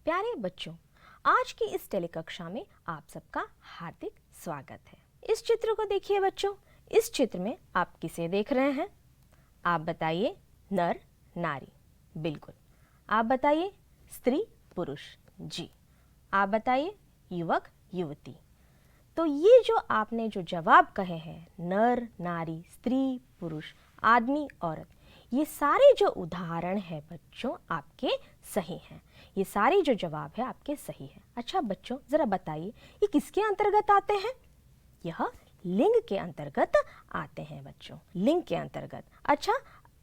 प्यारे बच्चों, आज की इस टेलीकक्षा में आप सबका हार्दिक स्वागत है। इस चित्र को देखिए बच्चों। इस चित्र में आप किसे देख रहे हैं? आप बताइए। नर नारी, बिल्कुल। आप बताइए। स्त्री पुरुष, जी। आप बताइए। युवक युवती। तो ये जो आपने जो जवाब कहे हैं, नर नारी, स्त्री पुरुष, आदमी औरत, ये सारे जो उदाहरण है बच्चों आपके सही हैं। ये सारे जो जवाब है आपके सही हैं। अच्छा बच्चों, जरा बताइए ये किसके अंतर्गत आते हैं? यह लिंग के अंतर्गत आते हैं बच्चों, लिंग के अंतर्गत। अच्छा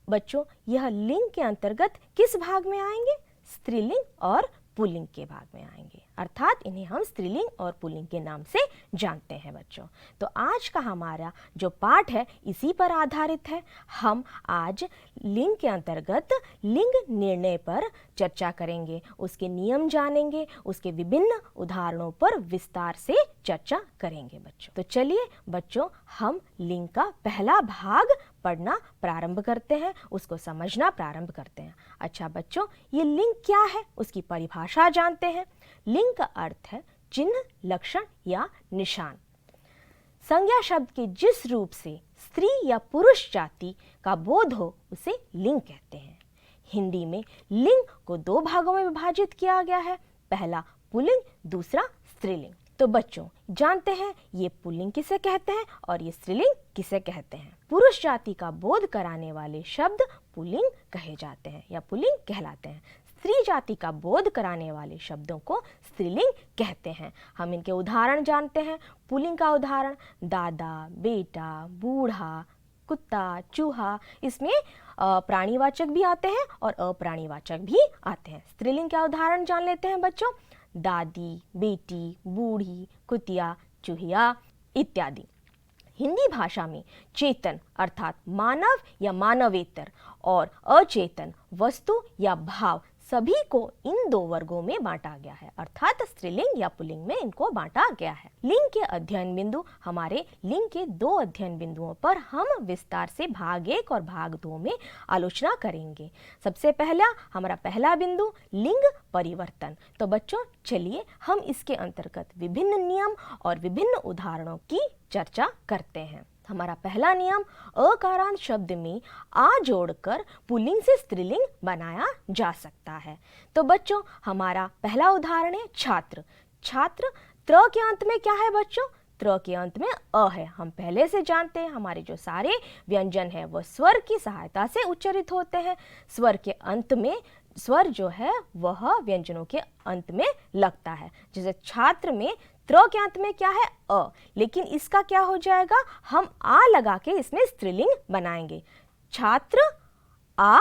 बच्चों, यह लिंग के अंतर्गत किस भाग में आएंगे? स्त्रीलिंग और पुल्लिंग के भाग में आएंगे, अर्थात इन्हें हम स्त्रीलिंग और पुल्लिंग के नाम से जानते हैं बच्चों। तो आज का हमारा जो पाठ है इसी पर आधारित है। हम आज लिंग के अंतर्गत लिंग निर्णय पर चर्चा करेंगे, उसके नियम जानेंगे, उसके विभिन्न उदाहरणों पर विस्तार से चर्चा करेंगे बच्चों। तो चलिए बच्चों, हम लिंग का पहला भाग पढ़ना प्रारंभ करते हैं, उसको समझना प्रारंभ करते हैं। अच्छा बच्चों, ये लिंग क्या है उसकी परिभाषा जानते हैं। लिंग का अर्थ है चिन्ह, लक्षण या निशान। संज्ञा शब्द के जिस रूप से स्त्री या पुरुष जाति का बोध हो उसे लिंग कहते हैं। हिंदी में लिंग को दो भागों में विभाजित किया गया है, पहला पुल्लिंग, दूसरा स्त्रीलिंग। तो बच्चों जानते हैं ये पुल्लिंग किसे कहते हैं और ये स्त्रीलिंग किसे कहते हैं। पुरुष जाति का बोध कराने वाले शब्द पुल्लिंग कहे जाते हैं या पुल्लिंग कहलाते हैं। स्त्री जाति का बोध कराने वाले शब्दों को स्त्रीलिंग कहते हैं। हम इनके उदाहरण जानते हैं। पुल्लिंग का उदाहरण दादा, बेटा, बूढ़ा, कुत्ता, चूहा। इसमें प्राणीवाचक भी आते हैं और अप्राणीवाचक भी आते हैं। स्त्रीलिंग का उदाहरण जान लेते हैं बच्चों। दादी, बेटी, बूढ़ी, कुतिया, चूहिया इत्यादि। हिंदी भाषा में चेतन अर्थात मानव या मानवेतर और अचेतन वस्तु या भाव सभी को इन दो वर्गों में बांटा गया है, अर्थात स्त्रीलिंग या पुल्लिंग में इनको बांटा गया है। लिंग के अध्ययन बिंदु, हमारे लिंग के दो अध्ययन बिंदुओं पर हम विस्तार से भाग 1 और भाग 2 में आलोचना करेंगे। सबसे पहला हमारा पहला बिंदु लिंग परिवर्तन। तो बच्चों चलिए हम इसके अंतर्गत विभिन्न नियम और विभिन्न उदाहरणों की चर्चा करते हैं। हमारा पहला नियम, अकारांत शब्द में आ जोड़कर पुल्लिंग से स्त्रीलिंग बनाया जा सकता है। तो बच्चों हमारा पहला उदाहरण है छात्र। छात्र त्र के अंत में क्या है बच्चों? त्र के अंत में अ है। हम पहले से जानते हैं हमारे जो सारे व्यंजन है वह स्वर की सहायता से उच्चारित होते हैं। स्वर के अंत में स्वर जो है वह व्यंजनों के अंत में लगता है। जैसे छात्र में त्र के अंत में क्या है? अ, लेकिन इसका क्या हो जाएगा? हम आ लगा के इसमें स्त्रीलिंग बनाएंगे। छात्र आ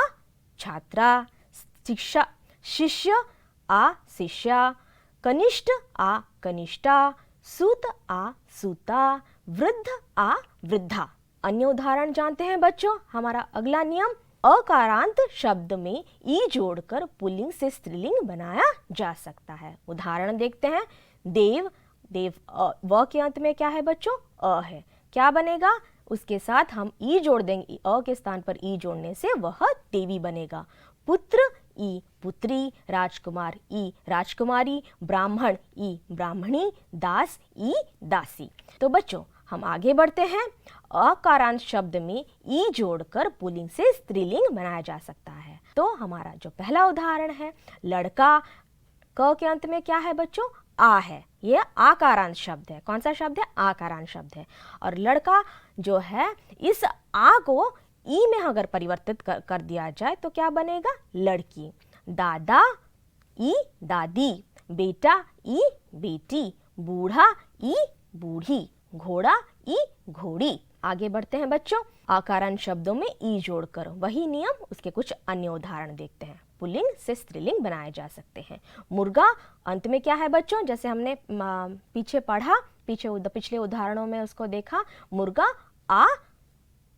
छात्रा, शिक्षा शिष्य आ शिष्या, कनिष्ठ आ कनिष्ठा, सूत आ सूता, वृद्ध आ वृद्धा। अन्य उदाहरण जानते हैं बच्चों। हमारा अगला नियम, अकारांत शब्द में ई जोड़कर पुल्लिंग से स्त्रीलिंग बनाया जा सकता है। उदाहरण देखते हैं। देव, देव व के अंत में क्या है बच्चों? अ है। क्या बनेगा? उसके साथ हम ई जोड़ देंगे, अ के स्थान पर ई जोड़ने से वह देवी बनेगा। पुत्र ई पुत्री, राजकुमार ई राजकुमारी, ब्राह्मण ई ब्राह्मणी, दास ई दासी। तो बच्चों हम आगे बढ़ते हैं। अकारांत शब्द में ई जोड़कर पुल्लिंग से स्त्रीलिंग बनाया जा सकता है। तो हमारा जो पहला उदाहरण है लड़का, क के अंत में क्या है बच्चों? आ है। यह आकारांत शब्द है। कौन सा शब्द है? आकारांत शब्द है। और लड़का जो है इस आ को ई में अगर परिवर्तित कर दिया जाए तो क्या बनेगा? लड़की। दादा ई दादी, बेटा ई बेटी, बूढ़ा ई बूढ़ी, घोड़ा ई घोड़ी। आगे बढ़ते हैं बच्चों। आकारांत शब्दों में ई जोड़कर वही नियम, उसके कुछ अन्य उदाहरण देखते हैं। पुल्लिंग से स्त्रीलिंग बनाए जा सकते हैं। मुर्गा अंत में क्या है बच्चों? जैसे हमने पीछे पढ़ा, पिछले उदाहरणों में उसको देखा। मुर्गा आ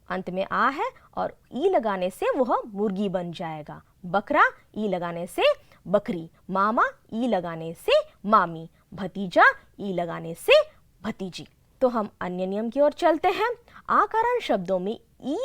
अंत में आ है और ई लगाने से वह मुर्गी बन जाएगा। बकरा ई लगाने से बकरी, मामा ई लगाने से मामी, भतीजा ई लगाने से भतीजी। तो हम अन्य नियम की ओर चलते हैं। आकारांत शब्दों में ई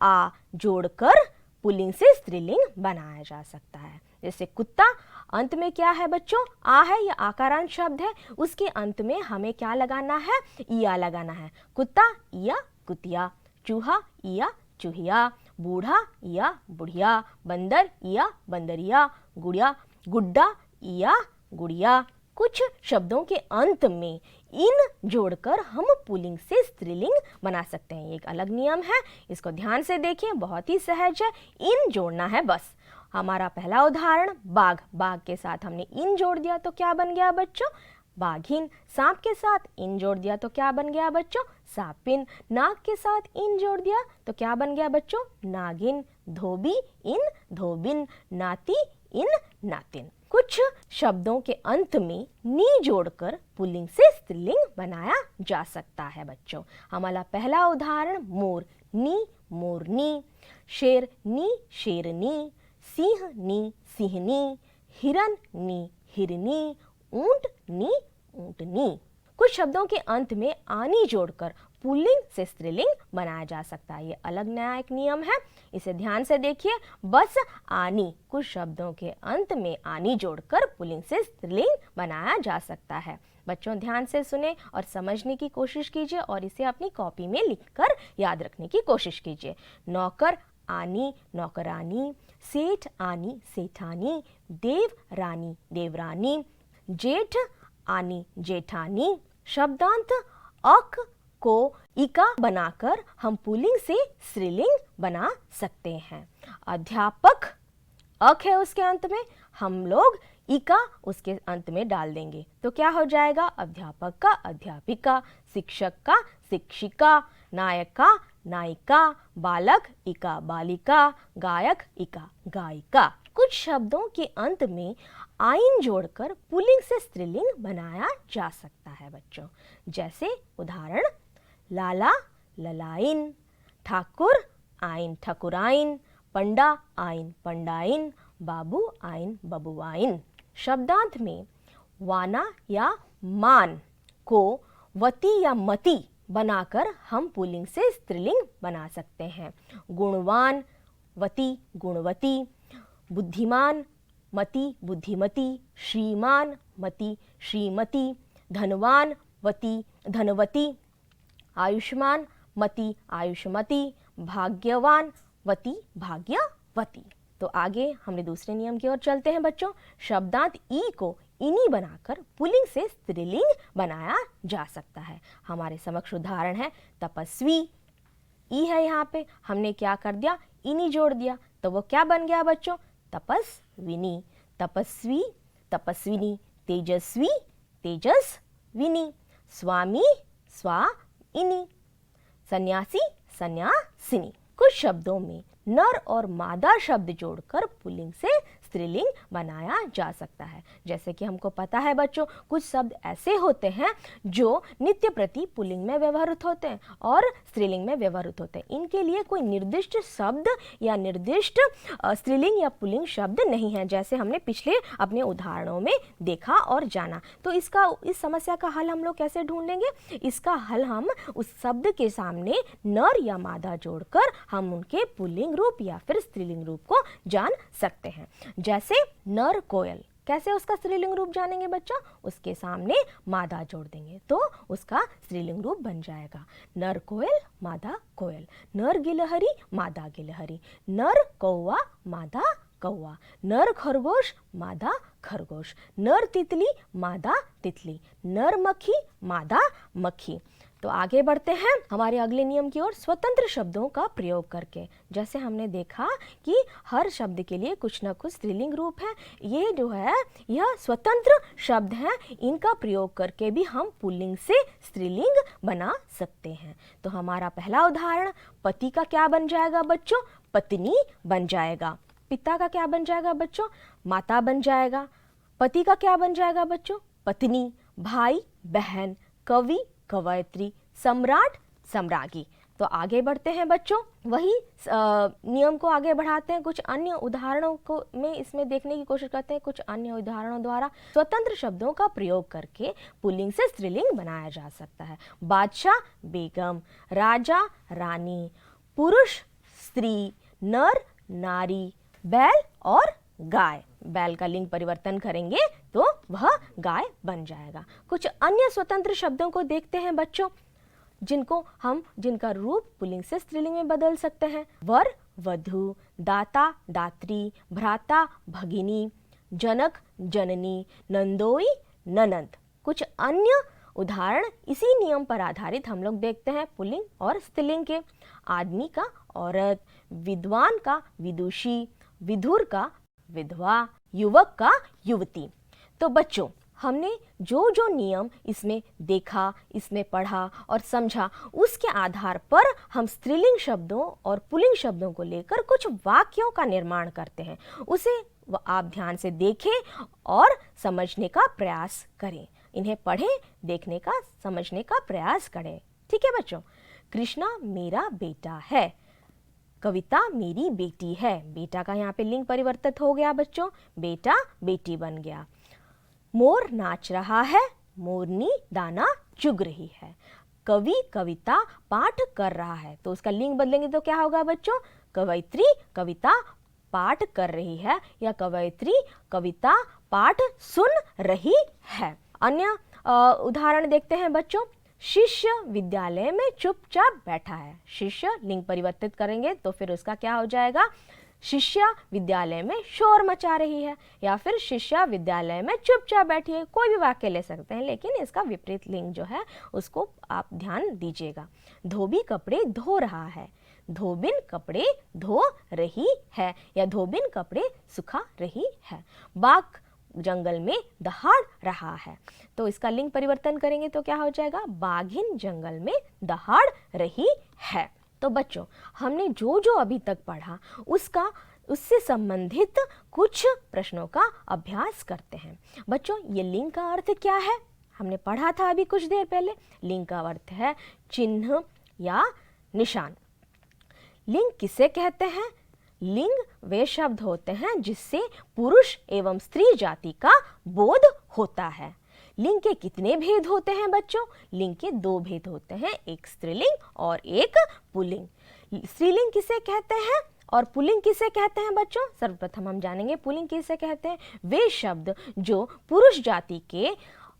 आ जोड़कर पुल्लिंग से स्त्रीलिंग बनाया जा सकता है। जैसे कुत्ता, अंत में क्या है बच्चों, आ है, या आकारांत शब्द है, उसके अंत में हमें क्या लगाना है, इया लगाना है। कुत्ता इया कुतिया, चूहा इया चूहिया, बूढ़ा इया बुढ़िया, बंदर इया बंदरिया, गुड़िया गुड्डा इया गुड़िया। कुछ शब्दों के अंत में इन जोड़कर हम पुल्लिंग से स्त्रीलिंग बना सकते हैं। ये एक अलग नियम है, इसको ध्यान से देखिए, बहुत ही सहज है, इन जोड़ना है बस। हमारा पहला उदाहरण बाघ, बाघ के साथ हमने इन जोड़ दिया तो क्या बन गया बच्चों, बाघिन। सांप के साथ इन जोड़ दिया तो क्या बन गया बच्चों, सापिन। नाग के साथ इन जोड़ दिया तो क्या बन गया बच्चों, नागिन। धोबी इन धोबिन, नाती इन नातिन। कुछ शब्दों के अंत में नी जोड़कर पुल्लिंग से स्त्रीलिंग बनाया जा सकता है बच्चों। हमारा पहला उदाहरण मोर, नी मोरनी। शेर नी शेरनी, सिंह नी सिंहनी, हिरन नी हिरनी, ऊंट नी ऊंटनी। कुछ शब्दों के अंत में आनी जोड़कर पुल्लिंग से स्त्रीलिंग बनाया जा सकता है। ये अलग नया एक नियम है, इसे ध्यान से देखिए, बस आनी। कुछ शब्दों के अंत में आनी जोड़कर पुल्लिंग से स्त्रीलिंग बनाया जा सकता है। बच्चों ध्यान से सुने और समझने की कोशिश कीजिए और इसे अपनी कॉपी में लिखकर याद रखने की कोशिश कीजिए। नौकर आनी नौकरानी, सेठ आनी सेठानी, देव रानी देवरानी, जेठ आनी जेठानी। शब्दांत अक को इका बनाकर हम पुल्लिंग से स्त्रीलिंग बना सकते हैं। अध्यापक, अक है उसके अंत में, हम लोग इका उसके अंत में डाल देंगे तो क्या हो जाएगा, अध्यापक का अध्यापिका, शिक्षक का शिक्षिका, नायक का नायिका, बालक इका बालिका, गायक इका गायिका। कुछ शब्दों के अंत में आइन जोड़कर पुल्लिंग से स्त्रीलिंग बनाया जा सकता है बच्चों। जैसे उदाहरण, लाला ललाइन, ठाकुर आइन ठकुराइन, पंडा आइन पंडाइन, बाबू आइन बबुआइन। शब्दांत में वाना या मान को वती या मति बनाकर हम पुल्लिंग से स्त्रीलिंग बना सकते हैं। गुणवान वती गुणवती, बुद्धिमान मति बुद्धिमती, श्रीमान मति श्रीमती, धनवान वती धनवती, आयुष्मान मति आयुष्मती, भाग्यवान वती भाग्यवती। तो आगे हमने दूसरे नियम की ओर चलते हैं बच्चों। शब्दांत ई को इनी बनाकर पुल्लिंग से स्त्रीलिंग बनाया जा सकता है। हमारे समक्ष उदाहरण है तपस्वी, ई है यहाँ पे, हमने क्या कर दिया, इनी जोड़ दिया तो वो क्या बन गया बच्चों, तपस्विनी। तपस्वी तपस्विनी, तेजस्वी तेजस्विनी, स्वामी स्वामिनी, सन्यासी सन्यासिनी। कुछ शब्दों में नर और मादा शब्द जोड़कर पुल्लिंग से स्त्रीलिंग बनाया जा सकता है। जैसे कि हमको पता है बच्चों, कुछ शब्द ऐसे होते हैं जो नित्य प्रति पुल्लिंग में व्यवहृत होते हैं और स्त्रीलिंग में व्यवहृत होते हैं। इनके लिए कोई निर्दिष्ट शब्द या निर्दिष्ट स्त्रीलिंग या पुल्लिंग शब्द नहीं है, जैसे हमने पिछले अपने उदाहरणों में देखा और जाना। तो इस समस्या का हल हम लोग कैसे ढूंढेंगे? इसका हल हम उस शब्द के सामने नर या मादा जोड़कर हम उनके पुल्लिंग रूप या फिर स्त्रीलिंग रूप को जान सकते हैं। जैसे नर कोयल, कैसे उसका स्त्रीलिंग रूप जानेंगे बच्चा? उसके सामने मादा जोड़ देंगे तो उसका स्त्रीलिंग रूप बन जाएगा। नर कोयल मादा कोयल, नर गिलहरी मादा गिलहरी, नर कौवा मादा कौवा, नर खरगोश मादा खरगोश, नर तितली मादा तितली, नर मक्खी मादा मक्खी। तो आगे बढ़ते हैं हमारे अगले नियम की ओर, स्वतंत्र शब्दों का प्रयोग करके। जैसे हमने देखा कि हर शब्द के लिए कुछ ना कुछ स्त्रीलिंग रूप है, ये जो है यह स्वतंत्र शब्द हैं, इनका प्रयोग करके भी हम पुल्लिंग से स्त्रीलिंग बना सकते हैं। तो हमारा पहला उदाहरण, पति का क्या बन जाएगा बच्चों? पत्नी बन जाएगा। पिता का क्या बन जाएगा बच्चों? माता बन जाएगा। पति का क्या बन जाएगा बच्चों? पत्नी। भाई बहन, कवि कवयित्री, सम्राट सम्राज्ञी। तो आगे बढ़ते हैं बच्चों, वही नियम को आगे बढ़ाते हैं, कुछ अन्य उदाहरणों को में इसमें देखने की कोशिश करते हैं। कुछ अन्य उदाहरणों द्वारा स्वतंत्र शब्दों का प्रयोग करके पुल्लिंग से स्त्रीलिंग बनाया जा सकता है। बादशाह बेगम, राजा रानी, पुरुष स्त्री, नर नारी, बैल और गाय। बैल का लिंग परिवर्तन करेंगे तो वह गाय बन जाएगा। कुछ अन्य स्वतंत्र शब्दों को देखते हैं बच्चों, जिनका रूप पुल्लिंग से स्त्रीलिंग में बदल सकते हैं। वर, वधु, दाता, दात्री, भ्राता, भगिनी, जनक, जननी, नंदोई, ननंद। कुछ अन्य उदाहरण इसी नियम पर आधारित हम लोग देखते हैं पुल्लिंग और स्त्रीलिंग के। आदमी का औरत, विद्वान का विदुषी, विधुर का विधवा, युवक का युवती। तो बच्चों, हमने जो जो नियम इसमें देखा, इसमें पढ़ा और समझा, उसके आधार पर हम स्त्रीलिंग शब्दों और पुल्लिंग शब्दों को लेकर कुछ वाक्यों का निर्माण करते हैं। उसे आप ध्यान से देखें और समझने का प्रयास करें। इन्हें पढ़ें, देखने का, समझने का प्रयास करें। ठीक है बच्चों। कृष्णा मेरा बेटा है, कविता मेरी बेटी है। बेटा का यहाँ पे लिंग परिवर्तित हो गया बच्चों, बेटा बेटी बन गया। मोर नाच रहा है, मोरनी दाना चुग रही है। कवि कविता पाठ कर रहा है, तो उसका लिंग बदलेंगे तो क्या होगा बच्चों? कवयित्री कविता पाठ कर रही है या कवयित्री कविता पाठ सुन रही है। अन्य उदाहरण देखते हैं बच्चों। शिष्य विद्यालय में चुपचाप बैठा है। शिष्य लिंग परिवर्तित करेंगे तो फिर उसका क्या हो जाएगा? शिष्या विद्यालय में शोर मचा रही है, या फिर शिष्या विद्यालय में चुपचाप बैठी है। कोई भी वाक्य ले सकते हैं, लेकिन इसका विपरीत लिंग जो है उसको आप ध्यान दीजिएगा। धोबी कपड़े धो रहा है, धोबिन कपड़े धो रही है या धोबिन कपड़े सुखा रही है। बाघ जंगल में दहाड़ रहा है, तो इसका लिंग परिवर्तन करेंगे तो क्या हो जाएगा? बाघिन जंगल में दहाड़ रही है। तो बच्चों, हमने जो जो अभी तक पढ़ा उससे संबंधित कुछ प्रश्नों का अभ्यास करते हैं। बच्चों, ये लिंग का अर्थ क्या है? हमने पढ़ा था अभी कुछ देर पहले। लिंग का अर्थ है चिन्ह या निशान। लिंग किसे कहते हैं? लिंग वे शब्द होते हैं जिससे पुरुष एवं स्त्री जाति का बोध होता है। लिंग के कितने भेद होते हैं बच्चों? लिंग के 2 भेद होते हैं, एक स्त्रीलिंग और एक पुल्लिंग। स्त्रीलिंग किसे कहते हैं और पुल्लिंग किसे कहते हैं बच्चों? सर्वप्रथम हम जानेंगे पुल्लिंग किसे कहते हैं। वे शब्द जो पुरुष जाति के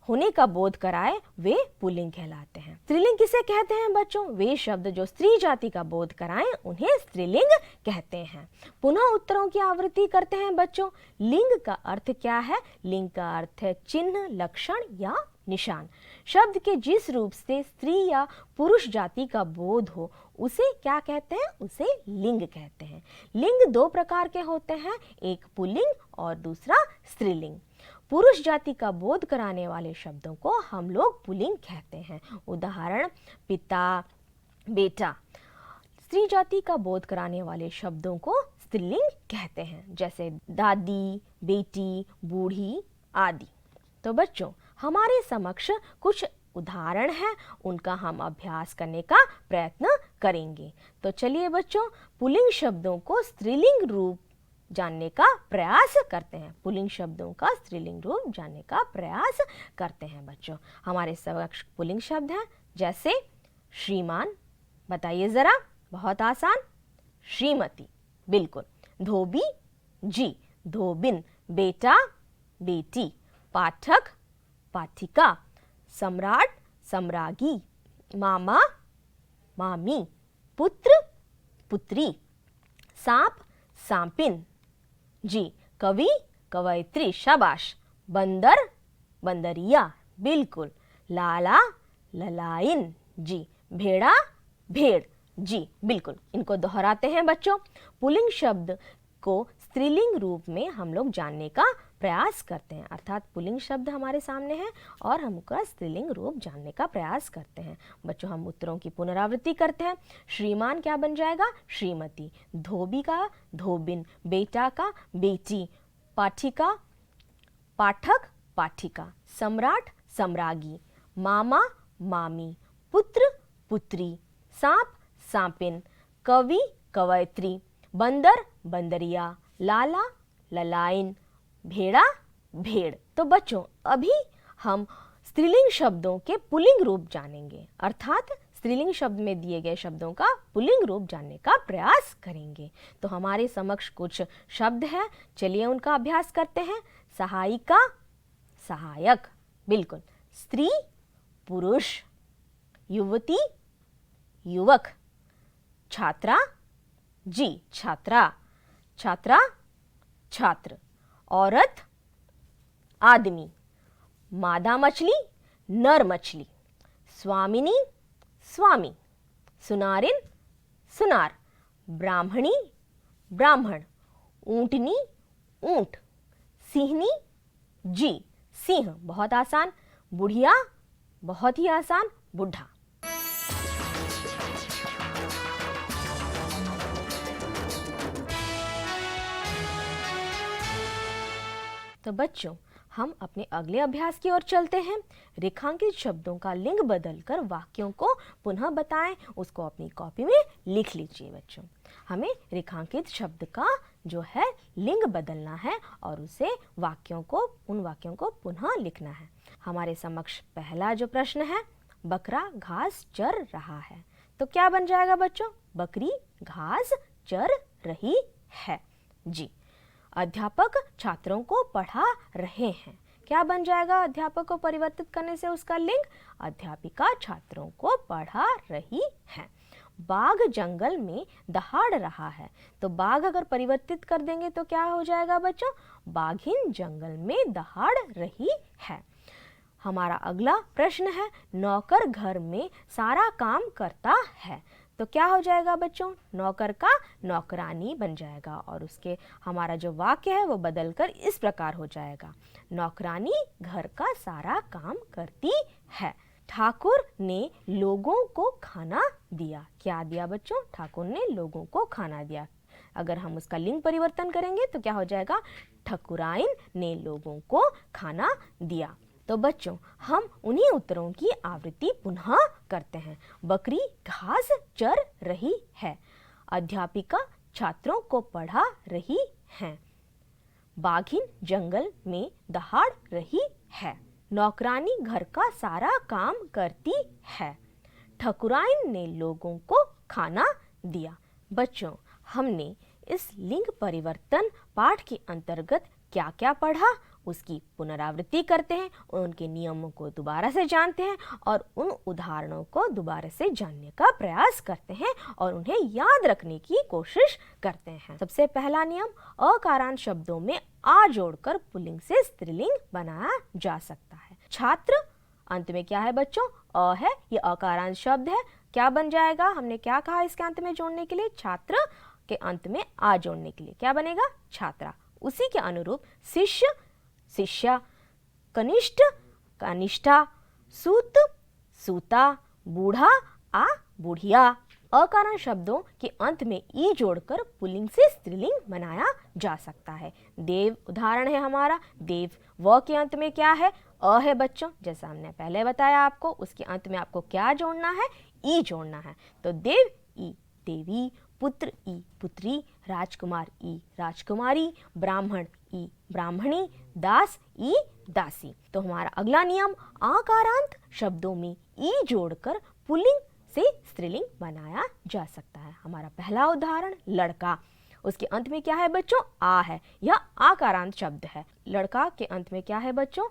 होने का बोध कराए वे पुल्लिंग कहलाते हैं। स्त्रीलिंग किसे कहते हैं बच्चों? वे शब्द जो स्त्री जाति का बोध कराएं उन्हें स्त्रीलिंग कहते हैं। पुनः उत्तरों की आवृत्ति करते हैं बच्चों। लिंग का अर्थ क्या है? लिंग का अर्थ है चिन्ह, लक्षण या निशान। शब्द के जिस रूप से स्त्री या पुरुष जाति का बोध हो उसे क्या कहते हैं? उसे लिंग कहते हैं। लिंग 2 प्रकार के होते हैं, एक पुल्लिंग और दूसरा स्त्रीलिंग। पुरुष जाति का बोध कराने वाले शब्दों को हम लोग पुल्लिंग कहते हैं। उदाहरण पिता, बेटा। स्त्री जाति का बोध कराने वाले शब्दों को स्त्रीलिंग कहते हैं, जैसे दादी, बेटी, बूढ़ी आदि। तो बच्चों, हमारे समक्ष कुछ उदाहरण हैं, उनका हम अभ्यास करने का प्रयत्न करेंगे। तो चलिए बच्चों, पुल्लिंग शब्दों को स्त्रीलिंग रूप जानने का प्रयास करते हैं। पुल्लिंग शब्दों का स्त्रीलिंग रूप जानने का प्रयास करते हैं बच्चों। हमारे समक्ष पुल्लिंग शब्द हैं, जैसे श्रीमान। बताइए जरा, बहुत आसान। श्रीमती, बिल्कुल। धोबी, जी। धोबिन, बेटा, बेटी। पाठक, पाठिका। सम्राट, सम्राज्ञी। मामा, मामी। पुत्र, पुत्री। सांप, सांपिन, जी। कवि, कवयित्री, शाबाश। बंदर, बंदरिया, बिल्कुल। लाला, ललाइन, जी। भेड़ा, भेड़, जी, बिल्कुल। इनको दोहराते हैं बच्चों। पुल्लिंग शब्द को स्त्रीलिंग रूप में हम लोग जानने का प्रयास करते हैं, अर्थात पुल्लिंग शब्द हमारे सामने है और हम उसका स्त्रीलिंग रूप जानने का प्रयास करते हैं। बच्चों, हम उत्तरों की पुनरावृत्ति करते हैं। श्रीमान क्या बन जाएगा? श्रीमती। धोबी का धोबिन। बेटा का बेटी। पाठिका, पाठक, पाठिका। सम्राट, सम्राज्ञी। मामा, मामी। पुत्र, पुत्री। सांप, सांपिन। कवि, कवयित्री। बंदर, बंदरिया। लाला, ललाइन। भेड़ा, भेड़। तो बच्चों, अभी हम स्त्रीलिंग शब्दों के पुल्लिंग रूप जानेंगे, अर्थात स्त्रीलिंग शब्द में दिए गए शब्दों का पुल्लिंग रूप जानने का प्रयास करेंगे। तो हमारे समक्ष कुछ शब्द हैं, चलिए उनका अभ्यास करते हैं। सहायिका, सहायक, बिल्कुल। स्त्री, पुरुष। युवती, युवक। छात्रा, जी छात्रा, छात्रा, छात्र। औरत, आदमी। मादा मछली, नर मछली। स्वामिनी, स्वामी। सुनारिन, सुनार। ब्राह्मणी, ब्राह्मण। ऊंटनी, ऊंट। सिंहनी, जी सिंह, बहुत आसान। बुढ़िया, बहुत ही आसान, बुढ़ा। तो बच्चों, हम अपने अगले अभ्यास की ओर चलते हैं। रेखांकित शब्दों का लिंग बदलकर वाक्यों को पुनः बताएं, उसको अपनी कॉपी में लिख लीजिए बच्चों। हमें रेखांकित शब्द का जो है लिंग बदलना है और उसे उन वाक्यों को पुनः लिखना है। हमारे समक्ष पहला जो प्रश्न है, बकरा घास चर रहा है, तो क्या बन जाएगा बच्चों? बकरी घास चर रही है, जी। अध्यापक छात्रों को पढ़ा रहे हैं, क्या बन जाएगा अध्यापक को परिवर्तित करने से उसका लिंग? अध्यापिका छात्रों को पढ़ा रही है। बाघ जंगल में दहाड़ रहा है, तो बाघ अगर परिवर्तित कर देंगे तो क्या हो जाएगा बच्चों? बाघिन जंगल में दहाड़ रही है। हमारा अगला प्रश्न है, नौकर घर में सारा काम करता है, तो क्या हो जाएगा बच्चों? नौकर का नौकरानी बन जाएगा और उसके हमारा जो वाक्य है वो बदलकर इस प्रकार हो जाएगा, नौकरानी घर का सारा काम करती है। ठाकुर ने लोगों को खाना दिया, क्या दिया बच्चों? ठाकुर ने लोगों को खाना दिया। अगर हम उसका लिंग परिवर्तन करेंगे तो क्या हो जाएगा? ठकुराइन ने लोगों को खाना दिया। तो बच्चों, हम उन्हीं उत्तरों की आवृत्ति पुनः करते हैं। बकरी घास चर रही है। अध्यापिका छात्रों को पढ़ा रही है। बाघिन जंगल में दहाड़ रही है। नौकरानी घर का सारा काम करती है। ठकुराइन ने लोगों को खाना दिया। बच्चों, हमने इस लिंग परिवर्तन पाठ के अंतर्गत क्या क्या पढ़ा उसकी पुनरावृत्ति करते हैं, उनके नियमों को दोबारा से जानते हैं और उन उदाहरणों को दोबारा से जानने का प्रयास करते हैं और उन्हें याद रखने की कोशिश करते हैं। सबसे पहला नियम, अकारांत शब्दों में आ जोड़कर पुल्लिंग से स्त्रीलिंग बनाया जा सकता है। छात्र अंत में क्या है बच्चों? अ है, ये अकारांत शब्द है, क्या बन जाएगा? हमने क्या कहा इसके अंत में जोड़ने के लिए? छात्र के अंत में आ जोड़ने के लिए क्या बनेगा? छात्रा। उसी के अनुरूप शिष्य, शिष्या। कनिष्ठ, कनिष्ठा। सूत, सूता। बूढ़ा, आ बुढ़िया। अकारण शब्दों के अंत में ई जोड़कर पुल्लिंग से स्त्रीलिंग बनाया जा सकता है। देव उदाहरण है हमारा, देव। व के अंत में क्या है? अ है बच्चों, जैसा हमने पहले बताया आपको, उसके अंत में आपको क्या जोड़ना है? ई जोड़ना है। तो देव ई देवी, पुत्र ई पुत्री, राजकुमार ई राजकुमारी, ब्राह्मण ई ब्राह्मणी, दास ई दासी। तो हमारा अगला नियम, आकारांत शब्दों में ई जोड़कर पुल्लिंग से स्त्रीलिंग बनाया जा सकता है। हमारा पहला उदाहरण लड़का, उसके अंत में क्या है बच्चों? आ है, यह आकारांत शब्द है। लड़का के अंत में क्या है बच्चों?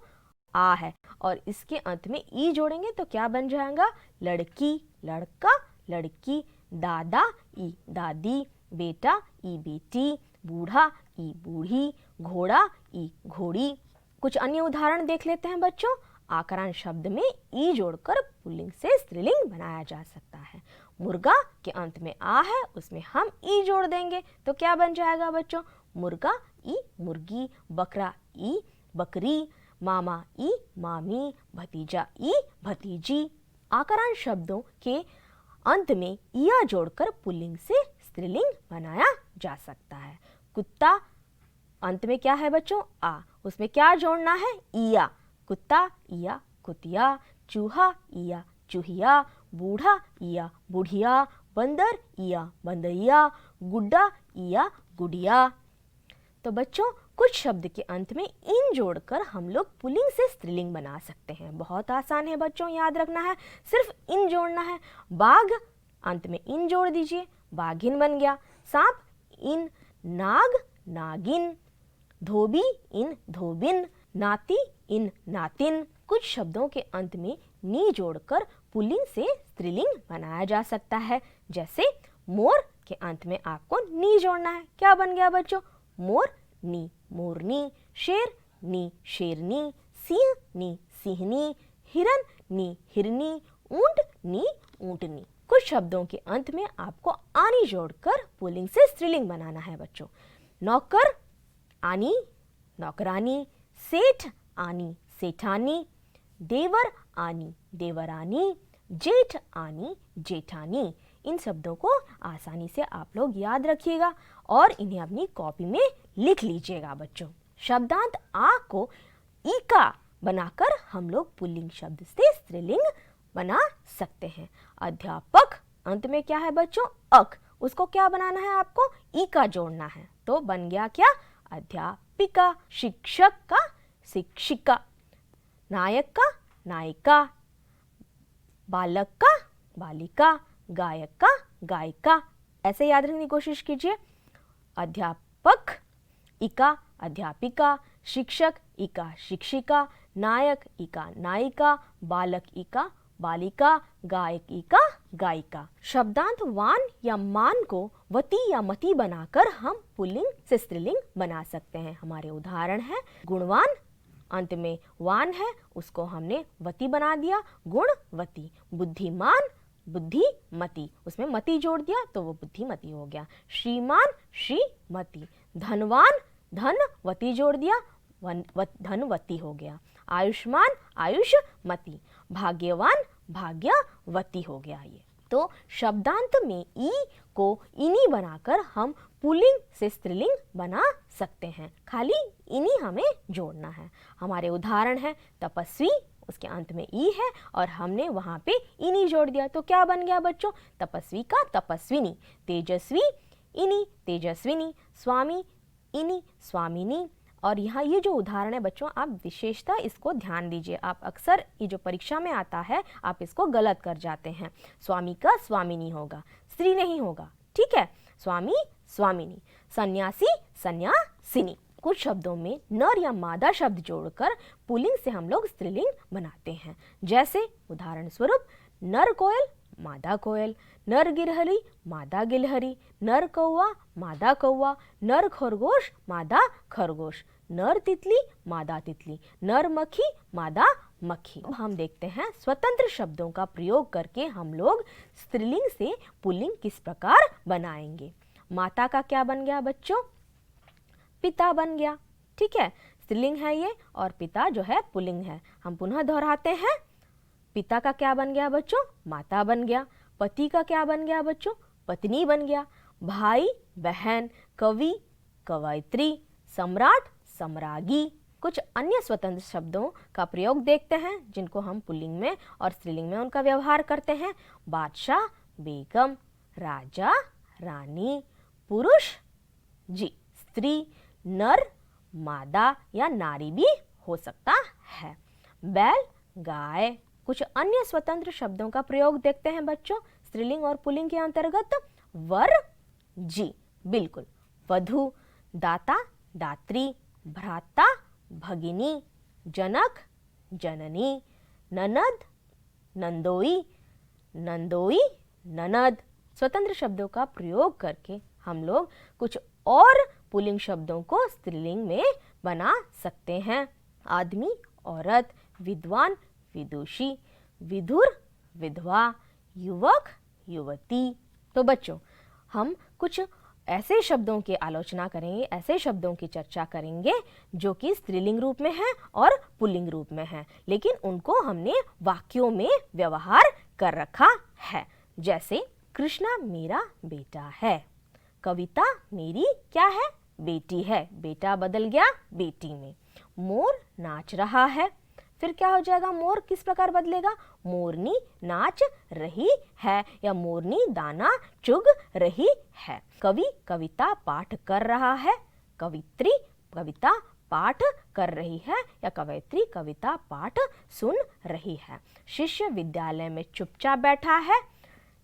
आ है और इसके अंत में ई जोड़ेंगे तो क्या बन जाएगा? लड़की, लड़का, लड़की। दादा ई दादी, बेटा ई बेटी, बूढ़ा ई बूढ़ी, घोड़ा ई घोड़ी। कुछ अन्य उदाहरण देख लेते हैं बच्चों। आकारांत शब्द में ई जोड़कर पुल्लिंग से स्त्रीलिंग बनाया जा सकता है। मुर्गा के अंत में आ है, उसमें हम ई जोड़ देंगे तो क्या बन जाएगा बच्चों? मुर्गा ई मुर्गी, बकरा ई बकरी, मामा ई मामी, भतीजा ई भतीजी। आकारांत शब्दों के अंत में इया जोड़कर पुल्लिंग से स्त्रीलिंग बनाया जा सकता है। कुत्ता, अंत में क्या है बच्चों? आ, उसमें क्या जोड़ना है? इया। कुत्ता इया कुतिया, चूहा इया चूहिया, बूढ़ा इया बुढ़िया, बंदर इया बंदरिया, गुड्डा इया गुडिया। तो बच्चों, कुछ शब्द के अंत में इन जोड़कर हम लोग पुल्लिंग से स्त्रीलिंग बना सकते हैं। बहुत आसान है बच्चों, याद रखना है, सिर्फ इन जोड़ना है। बाघ, अंत में इन जोड़ दीजिए, बाघिन बन गया। सांप, इन, नाग, नागिन। धोबी, इन, धोबिन। नाती, इन, नातिन। कुछ शब्दों के अंत में नी जोड़कर पुल्लिंग से स्त्रीलिंग बनाया जा सकता है। जैसे मोर के अंत में आपको नी जोड़ना है, क्या बन गया बच्चों? मोर नी, मोरनी। शेर, नी, शेरनी। सिंह, नी, सिंहनी। हिरन, नी, हिरनी। ऊंट, नी, ऊंटनी। कुछ शब्दों के अंत में आपको आनी जोड़कर पुल्लिंग से स्त्रीलिंग बनाना है बच्चों। नौकर, आनी, नौकरानी। सेठ, आनी, सेठानी। देवर, आनी, देवरानी। जेठ, आनी, जेठानी। इन शब्दों को आसानी से आप लोग याद रखिएगा और इन्हें अपनी कॉपी में लिख लीजिएगा बच्चों। शब्दांत आ को ई का बनाकर हम लोग पुल्लिंग शब्द से स्त्रीलिंग बना सकते हैं। अध्यापक, अंत में क्या है बच्चों? अक, उसको क्या बनाना है आपको? ई का जोड़ना है, तो बन गया क्या? अध्यापिका। शिक्षक का शिक्षिका। नायक का नायिका। बालक का बालिका। गायक का गायिका। ऐसे याद रखने की कोशिश कीजिए। अध्यापक, इका, अध्यापिका। शिक्षक, इका, शिक्षिका। नायक, इका, नायिका। बालक, इका, बालिका। गायक, इका, गायिका। शब्दांत वान या मान को वती या मती बनाकर हम पुल्लिंग से स्त्रीलिंग बना सकते हैं। हमारे उदाहरण है गुणवान, अंत में वान है, उसको हमने वती बना दिया, गुणवती। बुद्धिमान, बुद्धिमती, उसमें मती जोड़ दिया तो वो बुद्धिमती हो गया। श्रीमान, श्रीमती। धनवान, धनवती जोड़ दिया, धनवती हो गया। आयुष्मान, आयुष्मती। भाग्यवान, भाग्यवती हो गया। ये तो शब्दांत में ई को इनी बनाकर हम पुल्लिंग से स्त्रीलिंग बना सकते हैं। खाली इनी हमें जोड़ना है। हमारे उदाहरण है तपस्वी, उसके अंत में ई है और हमने वहां पे इनी जोड़ दिया तो क्या बन गया बच्चों? तपस्वी का तपस्विनी। तेजस्वी, इनी, तेजस्विनी। स्वामी, इनी, स्वामिनी। और यहाँ ये जो उदाहरण है बच्चों, आप विशेषता इसको ध्यान दीजिए। आप अक्सर ये जो परीक्षा में आता है आप इसको गलत कर जाते हैं। स्वामी का स्वामिनी होगा, स्त्री नहीं होगा, ठीक है? स्वामी, स्वामिनी। सन्यासी, सन्यासिनी। कुछ शब्दों में नर या मादा शब्द जोड़कर पुल्लिंग से हम लोग स्त्रीलिंग बनाते हैं। जैसे उदाहरण स्वरूप नर कोयल, मादा कोयल। नर गिलहरी, मादा गिलहरी। नर कौवा, मादा कौवा। नर खरगोश, मादा खरगोश। नर तितली, मादा तितली। नर मक्खी, मादा मक्खी। अब हम देखते हैं स्वतंत्र शब्दों का प्रयोग करके हम लोग स्त्रीलिंग से पुल्लिंग किस प्रकार बनाएंगे। माता का क्या बन गया बच्चों? पिता बन गया, ठीक है? स्त्रीलिंग है ये और पिता जो है पुल्लिंग है। हम पुनः दोहराते हैं। पिता का क्या बन गया बच्चों? माता बन गया। पति का क्या बन गया बच्चों? पत्नी बन गया। भाई, बहन। कवि, कवयित्री। सम्राट, सम्राज्ञी। कुछ अन्य स्वतंत्र शब्दों का प्रयोग देखते हैं जिनको हम पुल्लिंग में और स्त्रीलिंग में उनका व्यवहार करते हैं। बादशाह, बेगम। राजा, रानी। पुरुष, जी, स्त्री। नर, मादा या नारी भी हो सकता है। बैल, गाय। कुछ अन्य स्वतंत्र शब्दों का प्रयोग देखते हैं बच्चों स्त्रीलिंग और पुल्लिंग के अंतर्गत। वर, जी, बिल्कुल। वधू, दाता, दात्री। भ्राता, भगिनी। जनक, जननी। ननद, नंदोई, नंदोई, ननद। स्वतंत्र शब्दों का प्रयोग करके हम लोग कुछ और पुल्लिंग शब्दों को स्त्रीलिंग में बना सकते हैं। आदमी, औरत। विद्वान, विदुषी। विधुर, विधवा। युवक, युवती। तो बच्चों हम कुछ ऐसे शब्दों की आलोचना करेंगे, ऐसे शब्दों की चर्चा करेंगे जो कि स्त्रीलिंग रूप में हैं और पुल्लिंग रूप में हैं, लेकिन उनको हमने वाक्यों में व्यवहार कर रखा है। जैसे कृष्णा मेरा बेटा है। कविता मेरी क्या है? बेटी है। बेटा बदल गया बेटी में। मोर नाच रहा है। फिर क्या हो जाएगा? मोर किस प्रकार बदलेगा? मोरनी नाच रही है या मोरनी दाना चुग रही है। कवि कविता पाठ कर रहा है। कवित्री कविता पाठ कर रही है या कवयित्री कविता पाठ सुन रही है। शिष्य विद्यालय में चुपचाप बैठा है।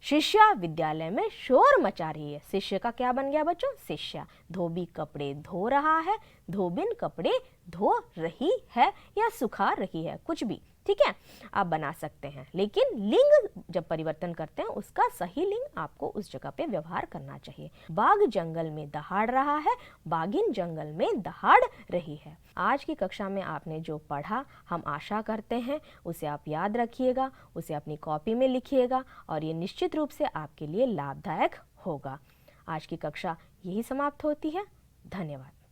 शिष्या विद्यालय में शोर मचा रही है। शिष्य का क्या बन गया बच्चों? शिष्या। धोबी कपड़े धो रहा है। धोबिन कपड़े धो रही है या सुखा रही है, कुछ भी, ठीक है, आप बना सकते हैं। लेकिन लिंग जब परिवर्तन करते हैं उसका सही लिंग आपको उस जगह पे व्यवहार करना चाहिए। बाघ जंगल में दहाड़ रहा है। बाघिन जंगल में दहाड़ रही है। आज की कक्षा में आपने जो पढ़ा, हम आशा करते हैं उसे आप याद रखिएगा, उसे अपनी कॉपी में लिखिएगा और ये निश्चित रूप से आपके लिए लाभदायक होगा। आज की कक्षा यही समाप्त होती है। धन्यवाद।